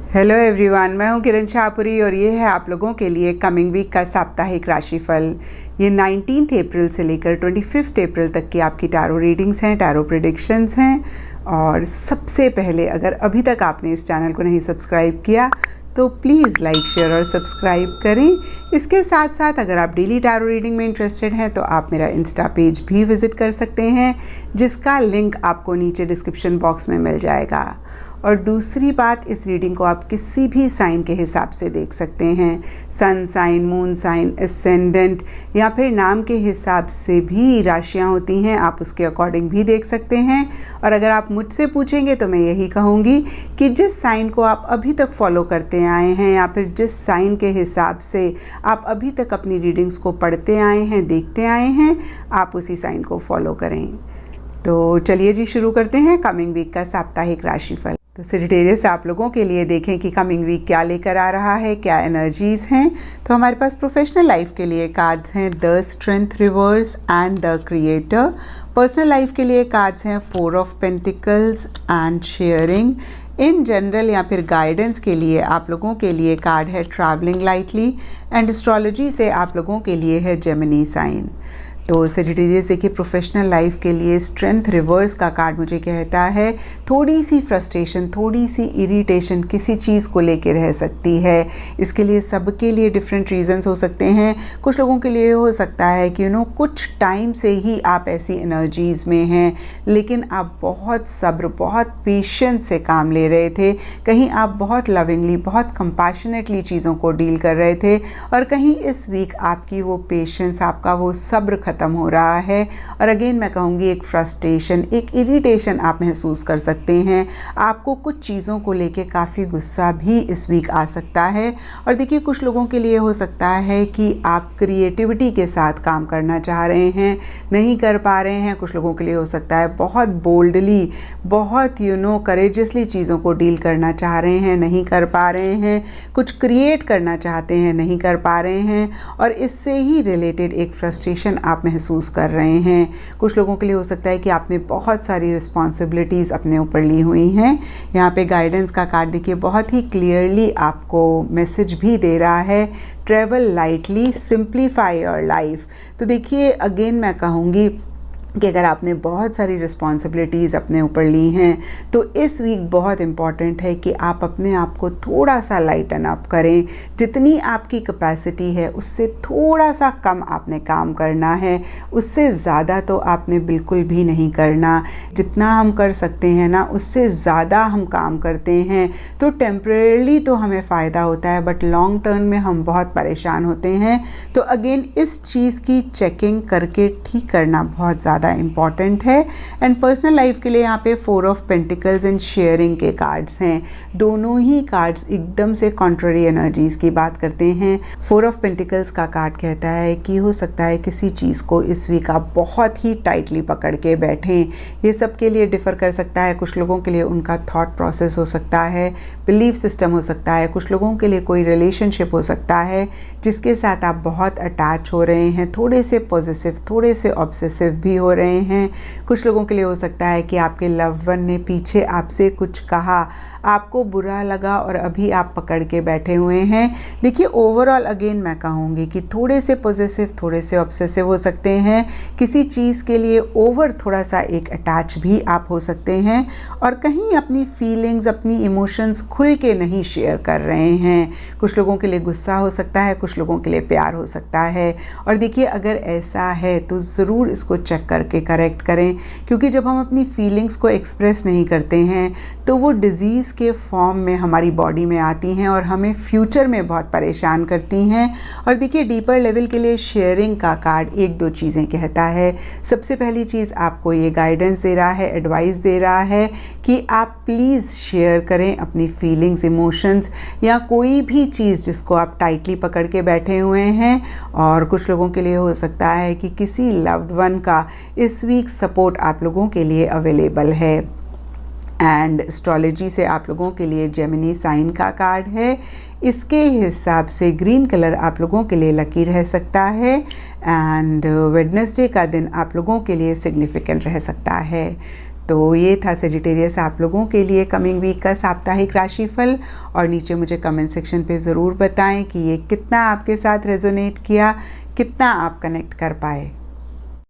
Hello everyone, मैं हूं किरण शाहपुरी और ये है आप लोगों के लिए कमिंग वीक का साप्ताहिक राशिफल। ये 19 अप्रैल से लेकर 25 अप्रैल तक की आपकी टैरो रीडिंग्स हैं, टैरो प्रेडिक्शंस हैं। और सबसे पहले, अगर अभी तक आपने इस चैनल को नहीं सब्सक्राइब किया तो प्लीज़ लाइक, शेयर और सब्सक्राइब करें। इसके साथ साथ अगर आप डेली टैरो रीडिंग में इंटरेस्टेड हैं तो आप मेरा इंस्टा पेज भी विज़िट कर सकते हैं, जिसका लिंक आपको नीचे डिस्क्रिप्शन बॉक्स में मिल जाएगा। और दूसरी बात, इस रीडिंग को आप किसी भी साइन के हिसाब से देख सकते हैं। Sun sign, moon sign, ascendant या फिर नाम के हिसाब से भी राशियां होती हैं, आप उसके अकॉर्डिंग भी देख सकते हैं। और अगर आप मुझसे पूछेंगे तो मैं यही कहूँगी कि जिस साइन को आप अभी तक फॉलो करते आए हैं या फिर जिस साइन के हिसाब से आप अभी तक अपनी रीडिंग्स को पढ़ते आए हैं, देखते आए हैं, आप उसी साइन को फॉलो करें। तो चलिए जी, शुरू करते हैं कमिंग वीक का साप्ताहिक राशिफल। तो सेजिटेरियस आप लोगों के लिए देखें कि कमिंग वीक क्या लेकर आ रहा है, क्या एनर्जीज़ हैं। तो हमारे पास प्रोफेशनल लाइफ के लिए कार्ड्स हैं the strength reverse and the creator. Personal life के लिए कार्ड्स हैं 4 of pentacles and sharing. In general या फिर गाइडेंस के लिए आप लोगों के लिए कार्ड है ट्रैवलिंग लाइटली। एंड एस्ट्रोलॉजी से आप लोगों के लिए है जेमिनी साइन। तो सेजिटेरियस देखिए, प्रोफेशनल लाइफ के लिए स्ट्रेंथ रिवर्स का कार्ड मुझे कहता है थोड़ी सी फ्रस्ट्रेशन, थोड़ी सी इरिटेशन किसी चीज़ को लेके रह सकती है। इसके लिए सबके लिए डिफरेंट रीजंस हो सकते हैं। कुछ लोगों के लिए हो सकता है कि कुछ टाइम से ही आप ऐसी एनर्जीज़ में हैं, लेकिन आप बहुत सब्र, बहुत पेशेंस से काम ले रहे थे। कहीं आप बहुत लविंगली, बहुत कंपैशनेटली चीज़ों को डील कर रहे थे, और कहीं इस वीक आपकी वो पेशेंस, आपका वो सब्र ख़त्म हो रहा है। और अगेन मैं कहूँगी एक फ्रस्ट्रेशन, एक इरिटेशन आप महसूस कर सकते हैं। आपको कुछ चीज़ों को लेके काफ़ी गुस्सा भी इस वीक आ सकता है। और देखिए, कुछ लोगों के लिए हो सकता है कि आप क्रिएटिविटी के साथ काम करना चाह रहे हैं, नहीं कर पा रहे हैं। कुछ लोगों के लिए हो सकता है बहुत बोल्डली, बहुत करेजियसली चीज़ों को डील करना चाह रहे हैं, नहीं कर पा रहे हैं। कुछ क्रिएट करना चाहते हैं, नहीं कर पा रहे हैं, और इससे ही रिलेटेड एक फ्रस्ट्रेशन आप महसूस कर रहे हैं। कुछ लोगों के लिए हो सकता है कि आपने बहुत सारी रिस्पॉन्सिबिलिटीज़ अपने ऊपर ली हुई हैं। यहाँ पे गाइडेंस का कार्ड देखिए, बहुत ही क्लियरली आपको मैसेज भी दे रहा है, travel lightly, simplify your life. तो देखिए, अगेन मैं कहूँगी कि अगर आपने बहुत सारी रिस्पॉन्सिबिलिटीज़ अपने ऊपर ली हैं तो इस वीक बहुत इम्पॉर्टेंट है कि आप अपने आप को थोड़ा सा लाइटन अप करें। जितनी आपकी कैपेसिटी है उससे थोड़ा सा कम आपने काम करना है, उससे ज़्यादा तो आपने बिल्कुल भी नहीं करना। जितना हम कर सकते हैं ना, उससे ज़्यादा हम काम करते हैं तो टेम्परेली तो हमें फ़ायदा होता है, बट लॉन्ग टर्म में हम बहुत परेशान होते हैं। तो अगेन इस चीज़ की चेकिंग करके ठीक करना बहुत ज़्यादा इम्पॉर्टेंट है। एंड पर्सनल लाइफ के लिए यहाँ पे 4 ऑफ पेंटिकल्स एंड शेयरिंग के कार्ड्स हैं। दोनों ही कार्ड्स एकदम से कॉन्ट्ररी एनर्जीज़ की बात करते हैं। 4 ऑफ पेंटिकल्स का कार्ड कहता है कि हो सकता है किसी चीज़ को इस वीक आप बहुत ही टाइटली पकड़ के बैठें। ये सबके लिए डिफ़र कर सकता है। कुछ लोगों के लिए उनका थॉट प्रोसेस हो सकता है, बिलीफ सिस्टम हो सकता है। कुछ लोगों के लिए कोई रिलेशनशिप हो सकता है जिसके साथ आप बहुत अटैच हो रहे हैं, थोड़े से पॉजिटिव, थोड़े से ऑब्सेसिव भी हो रहे हैं। कुछ लोगों के लिए हो सकता है कि आपके लव्ड वन ने पीछे आपसे कुछ कहा, आपको बुरा लगा और अभी आप पकड़ के बैठे हुए हैं। देखिए, ओवरऑल अगेन मैं कहूँगी कि थोड़े से पॉजिटिव, थोड़े से ऑब्सेसिव हो सकते हैं। किसी चीज़ के लिए ओवर थोड़ा सा एक अटैच भी आप हो सकते हैं, और कहीं अपनी फीलिंग्स, अपनी इमोशंस खुल के नहीं शेयर कर रहे हैं। कुछ लोगों के लिए गुस्सा हो सकता है, कुछ लोगों के लिए प्यार हो सकता है। और देखिए, अगर ऐसा है तो ज़रूर इसको चेक करके करेक्ट करें, क्योंकि जब हम अपनी फीलिंग्स को एक्सप्रेस नहीं करते हैं तो वो डिज़ीज़ के फॉर्म में हमारी बॉडी में आती हैं और हमें फ्यूचर में बहुत परेशान करती हैं। और देखिए, डीपर लेवल के लिए शेयरिंग का कार्ड 1-2 चीज़ें कहता है। सबसे पहली चीज़, आपको ये गाइडेंस दे रहा है, एडवाइस दे रहा है कि आप प्लीज़ शेयर करें अपनी फीलिंग्स, इमोशंस या कोई भी चीज़ जिसको आप टाइटली पकड़ के बैठे हुए हैं। और कुछ लोगों के लिए हो सकता है कि किसी लव्ड वन का इस वीक सपोर्ट आप लोगों के लिए अवेलेबल है। एंड एस्ट्रोलॉजी से आप लोगों के लिए जेमिनी साइन का कार्ड है। इसके हिसाब से ग्रीन कलर आप लोगों के लिए लकी रह सकता है, एंड वेडनेसडे का दिन आप लोगों के लिए सिग्निफिकेंट रह सकता है। तो ये था सेजिटेरियस आप लोगों के लिए कमिंग वीक का साप्ताहिक राशिफल। और नीचे मुझे कमेंट सेक्शन पे ज़रूर बताएं कि ये कितना आपके साथ रेजोनेट किया, कितना आप कनेक्ट कर पाए।